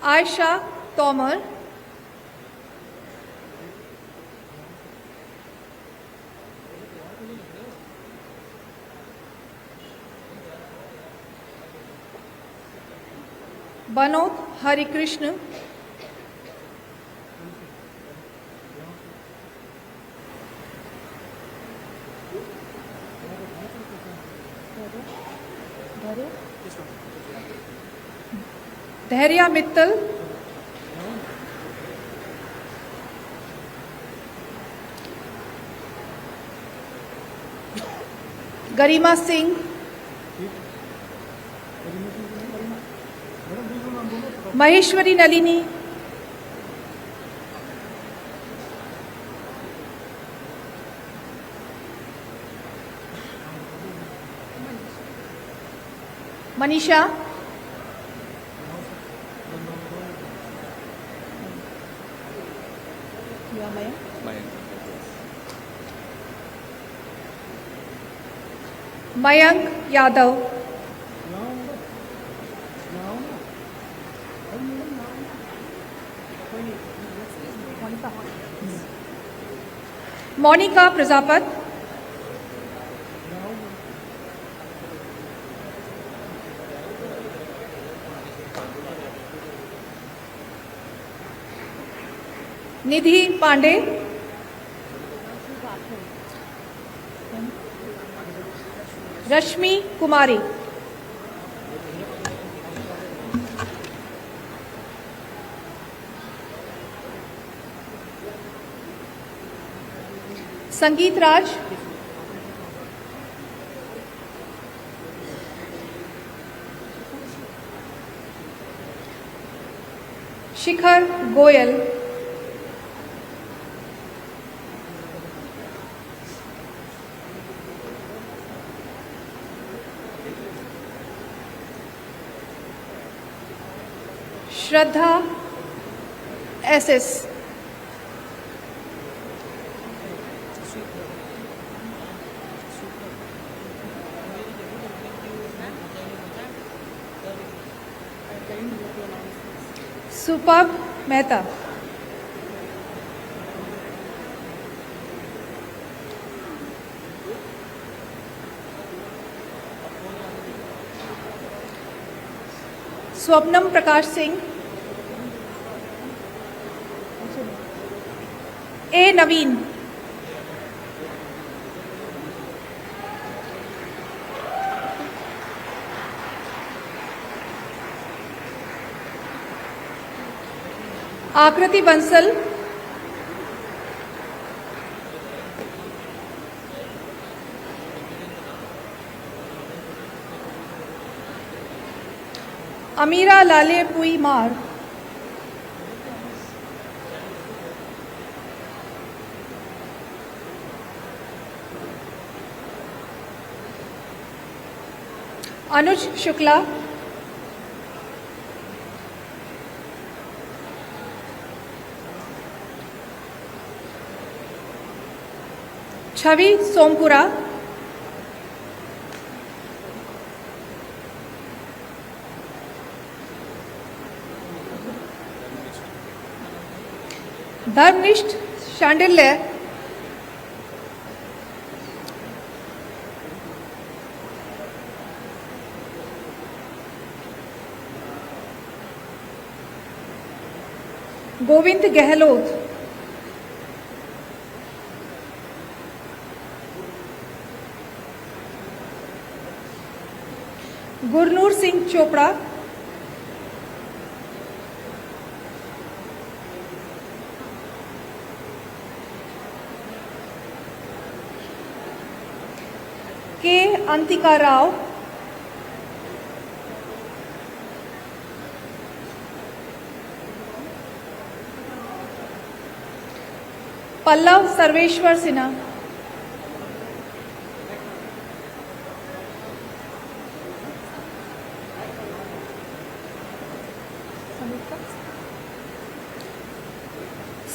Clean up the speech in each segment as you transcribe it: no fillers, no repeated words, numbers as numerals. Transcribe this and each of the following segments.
आयशा तोमर, बनोत हरिकृष्ण, धैर्या मित्तल, गरिमा सिंह, महेश्वरी नलिनी, मनीषा, मयंक यादव, मोनिका प्रजापत, निधि पांडे, रश्मि कुमारी, संगीत राज, शिखर गोयल, श्रद्धा SS, superb Mehta, स्वप्नम Prakash Singh, ए नवीन, आकृति बंसल, अमीरा लाले पुई मार, अनुज शुक्ला, छवि सोमपुरा, धर्मनिष्ठ शांडिल्य, गोविंद गहलोत, गुरनूर सिंह चोपड़ा, के अंतिका राव, पल्लव सर्वेश्वर सिन्हा,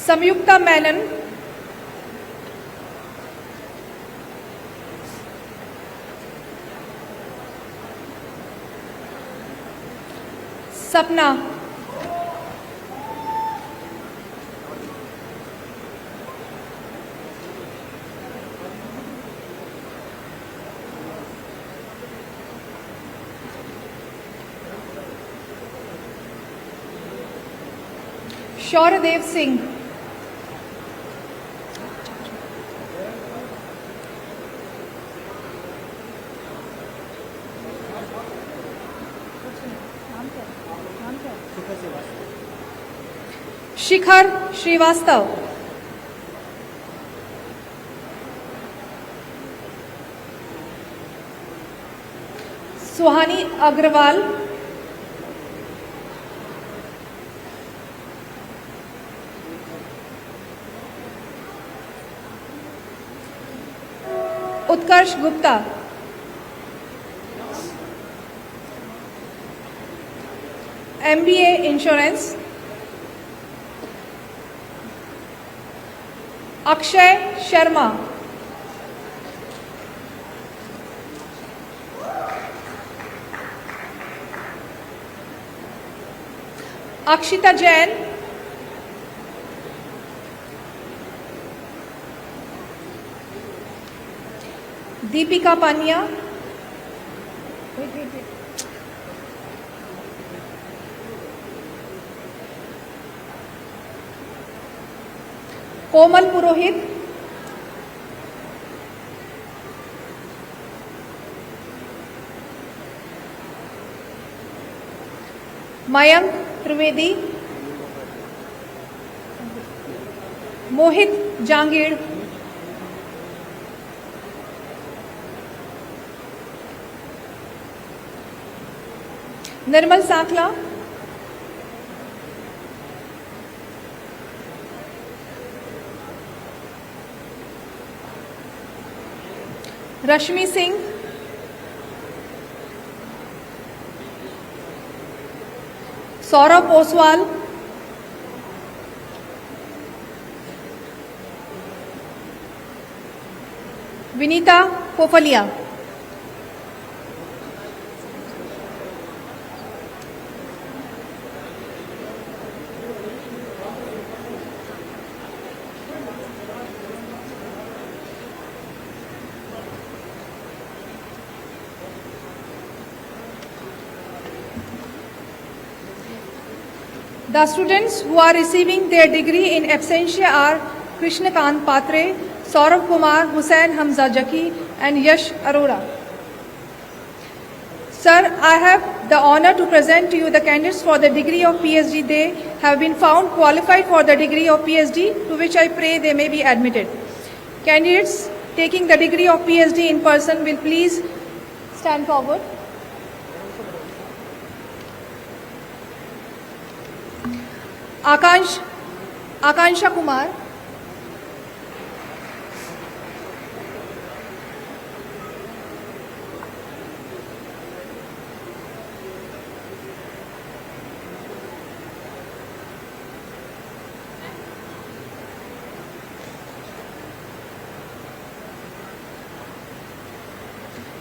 संयुक्ता मेनन, सपना, शौर्यदेव सिंह, शिखर श्रीवास्तव, सुहानी अग्रवाल, उत्कर्ष गुप्ता, MBA इंश्योरेंस, अक्षय शर्मा, अक्षिता जैन, दीपिका पानिया, कोमल पुरोहित, मयंक त्रिवेदी, मोहित जांगीड़, निर्मल Sankhla, Rashmi Singh, Saurabh Oswal, Vinita पोफलिया, The students who are receiving their degree in absentia are Krishnakant Patre, Saurabh Kumar, Hussain Hamza Jaki and Yash Arora. Sir, I have the honor to present to you the candidates for the degree of PhD. They have been found qualified for the degree of PhD, to which I pray they may be admitted. Candidates taking the degree of PhD in person will please stand forward. आकांक्षा कुमार,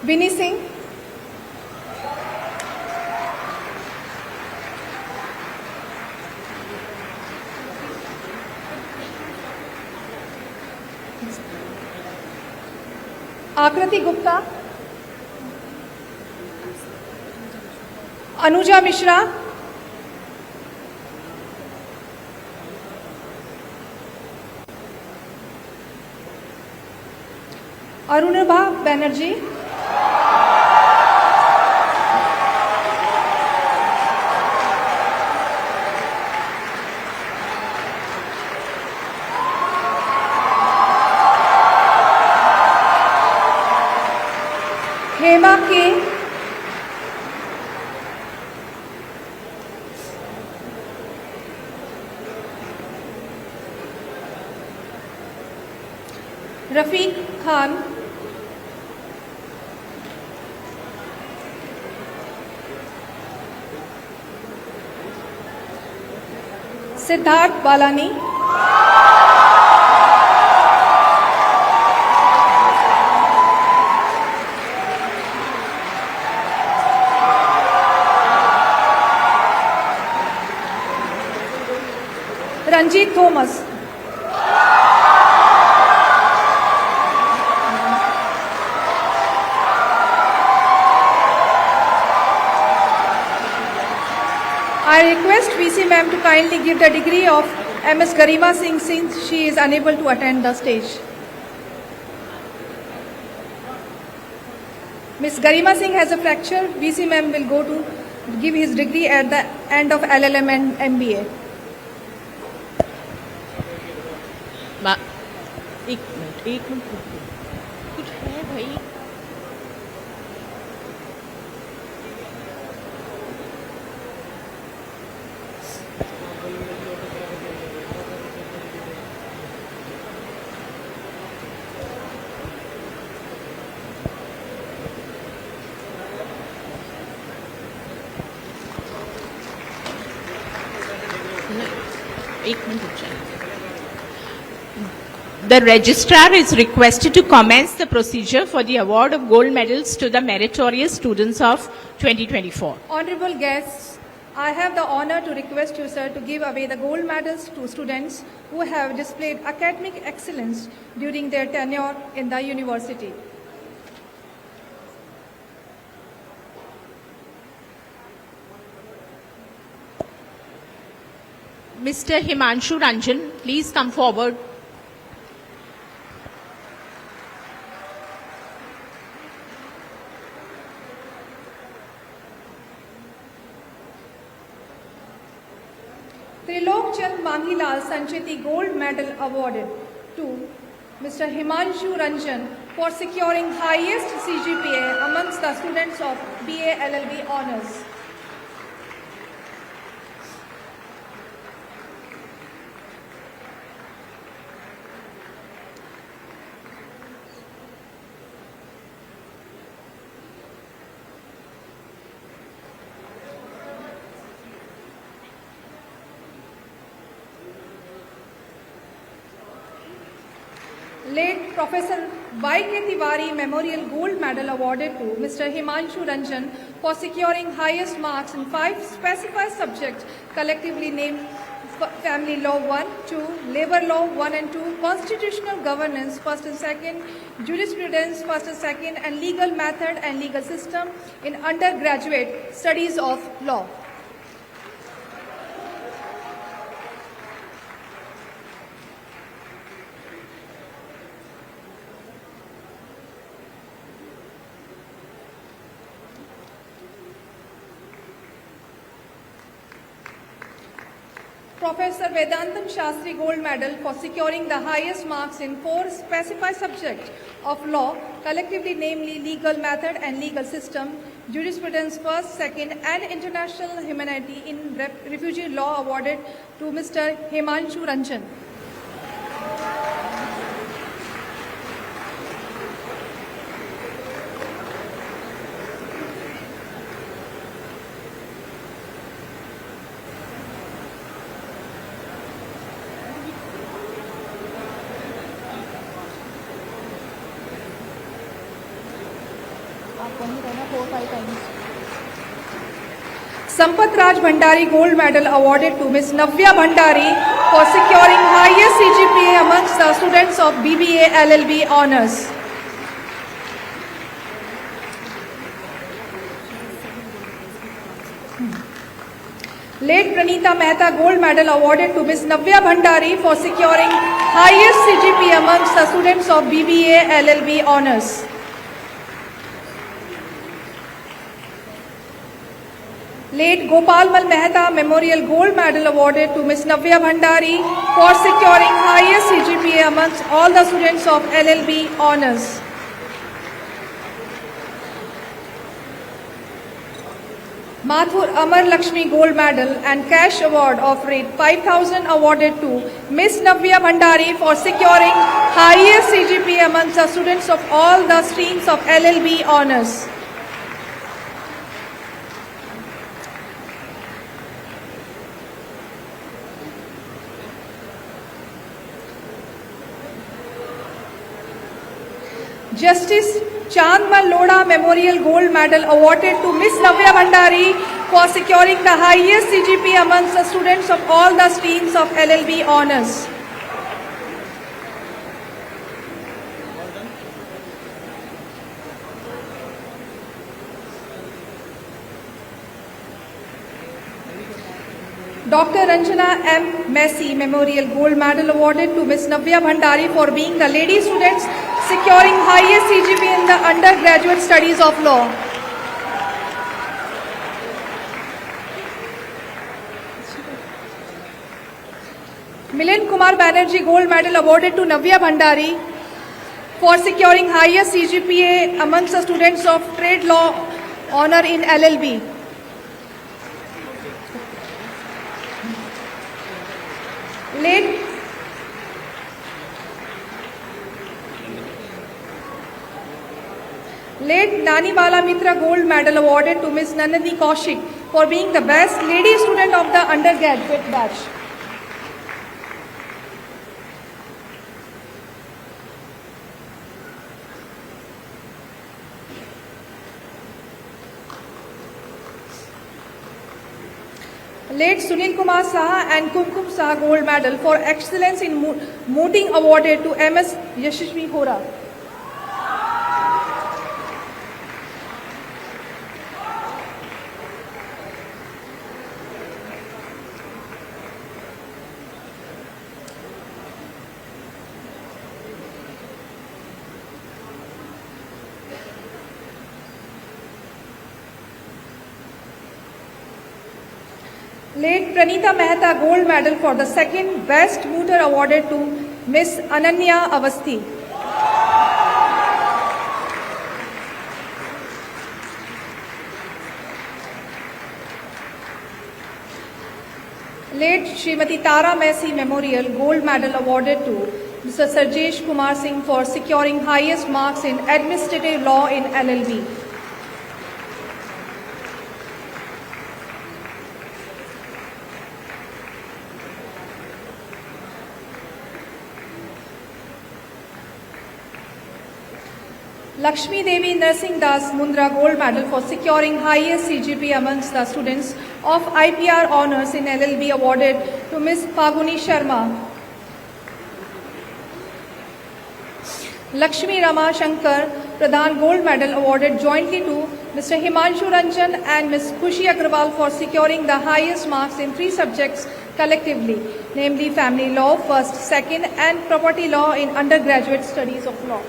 विनी सिंह, आकृति Gupta, Anuja Mishra, अरुणभा Banerjee, Hema K, Rafiq Khan, Siddharth Balani, Ranjit Thomas, I request VC ma'am to kindly give the degree of MS Garima Singh since she is unable to attend the stage. Ms. Garima Singh has a fracture. VC ma'am will go to give his degree at the end of LLM and MBA. एक minute कुछ है भाई. एक minute रुक जाइए. The registrar is requested to commence the procedure for the award of gold medals to the meritorious students of 2024. Honorable guests, I have the honor to request you, sir, to give away the gold medals to students who have displayed academic excellence during their tenure in the university. Mr. Himanshu Ranjan, please come forward. Trilok Chand Manghilal Sancheti Gold Medal awarded to Mr. Himanshu Ranjan for securing highest CGPA amongst the students of BA LLB Honours. Late Professor Y.K. Tiwari Memorial Gold Medal awarded to Mr. Himanshu Ranjan for securing highest marks in 5 specified subjects collectively named Family Law 1, 2, Labor Law 1 and 2, Constitutional Governance 1st and 2nd, Jurisprudence 1st and 2nd, and Legal Method and Legal System in undergraduate studies of law. Professor Vedantam Shastri Gold Medal for securing the highest marks in 4 specified subjects of law, collectively namely Legal Method and Legal System, Jurisprudence 1st, 2nd, and International Humanity in Refugee Law awarded to Mr. Himanshu Ranjan. Sampath Raj Bhandari Gold Medal awarded to Ms. Navya Bhandari for securing highest CGPA amongst the students of BBA LLB Honours. Late Pranita Mehta Gold Medal awarded to Ms. Navya Bhandari for securing highest CGPA amongst the students of BBA LLB Honours. Late Gopalmal Mehta Memorial Gold Medal awarded to Ms. Navya Bhandari for securing highest CGPA amongst all the students of LLB Honours. Mathur Amar Lakshmi Gold Medal and Cash Award of rate 5,000 awarded to Ms. Navya Bhandari for securing highest CGPA amongst the students of all the streams of LLB Honours. Justice Chandmal Lodha Memorial Gold Medal awarded to Ms. Navya Bhandari for securing the highest CGPA amongst the students of all the streams of LLB Honours. Dr. Ranjana M. Messi Memorial Gold Medal awarded to Ms. Navya Bhandari for being the lady students securing highest CGPA in the undergraduate studies of law. Milind Kumar Banerjee Gold Medal awarded to Navya Bhandari for securing highest CGPA amongst the students of trade law honor in LLB. Late Nani Bala Mitra Gold Medal awarded to Ms. Nandini Kaushik for being the best lady student of the undergraduate batch. Late Sunil Kumar Saha and Kumkum Saha Gold Medal for excellence in mooting awarded to MS Yashashvi Hora. Late Pranita Mehta Gold Medal for the second best mooter awarded to Miss Ananya Avasthi. Late Srimati Tara Messi Memorial Gold Medal awarded to Mr. Sarjesh Kumar Singh for securing highest marks in administrative law in LLB. Lakshmi Devi Narsingh Das Mundra Gold Medal for securing highest CGP amongst the students of IPR Honours in LLB awarded to Ms. Paguni Sharma. Lakshmi Rama Shankar Pradhan Gold Medal awarded jointly to Mr. Himanshu Ranjan and Ms. Khushi Agrawal for securing the highest marks in 3 subjects collectively, namely Family Law, First, Second and Property Law in undergraduate studies of law.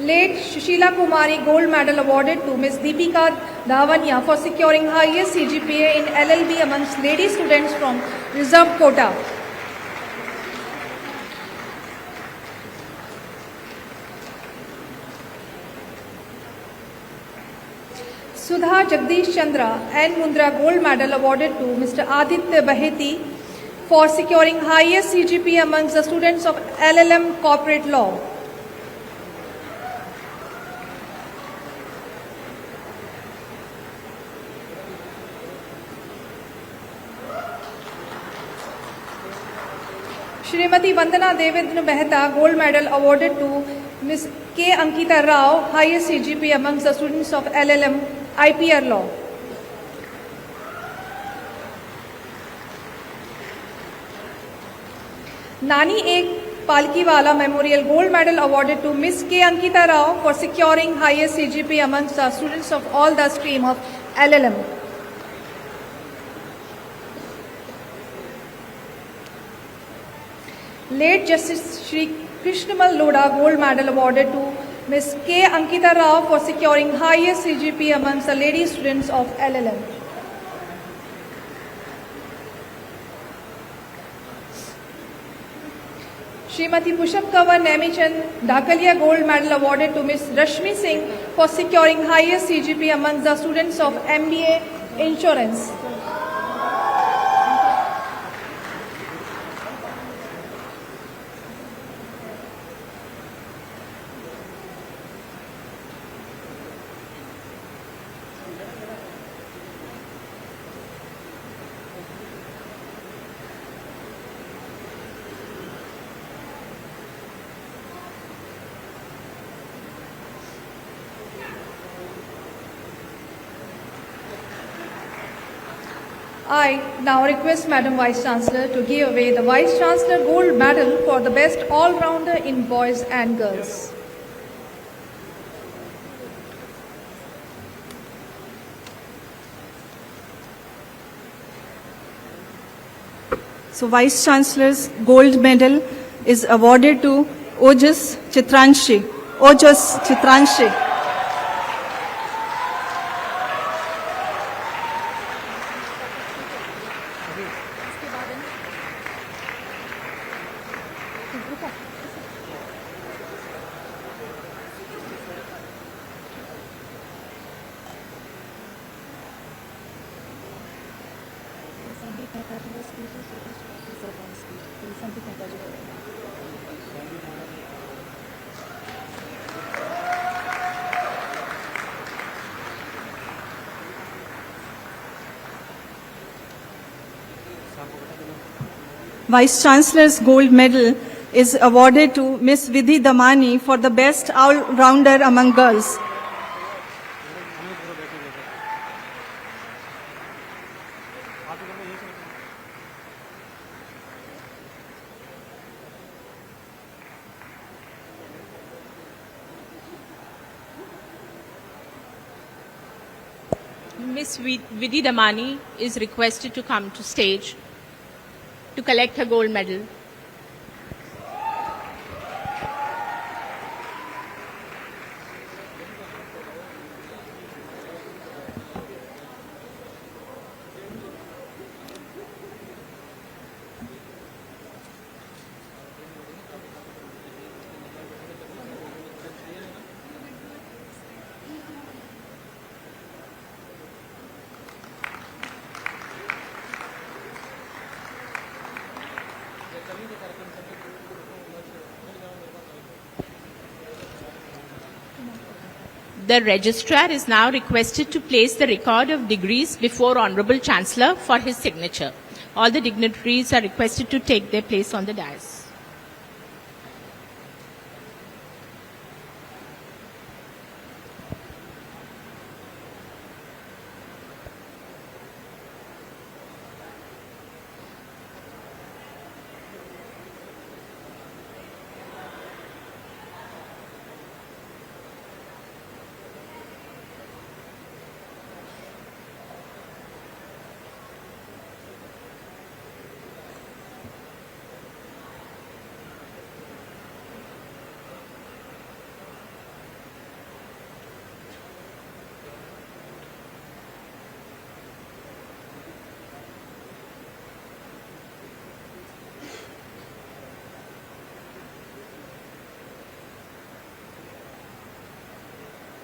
Late Shushila Kumari Gold Medal awarded to Ms. Deepika Dhavania for securing highest CGPA in LLB amongst lady students from reserved quota. Sudha Jagdish Chandra and Mundra Gold Medal awarded to Mr. Aditya Baheti for securing highest CGP amongst the students of LLM Corporate Law. Shrimati Vandana Devendra Mehta Gold Medal awarded to Ms. K. Ankita Rao, highest CGP amongst the students of LLM IPR Law. Nani Ek Palkiwala Memorial Gold Medal awarded to Ms. K. Ankita Rao for securing highest CGP amongst the students of all the stream of LLM. Late Justice Shri Krishnamal Loda Gold Medal awarded to Ms. K. Ankita Rao for securing highest CGP amongst the lady students of LLM. Srimati Pushap Kanwar Nemichan Dhakalia Gold Medal awarded to Ms. Rashmi Singh for securing highest CGP amongst the students of MBA Insurance. I now request Madam Vice Chancellor to give away the Vice Chancellor Gold Medal for the Best All-Rounder in Boys and Girls. So Vice Chancellor's Gold Medal is awarded to Ojas Chitranshi. Ojas Chitranshi. Vice Chancellor's Gold Medal is awarded to Miss Vidhi Damani for the Best All-Rounder among Girls. Miss Vidhi Damani is requested to come to stage to collect her gold medal. The registrar is now requested to place the record of degrees before Honorable Chancellor for his signature. All the dignitaries are requested to take their place on the dais.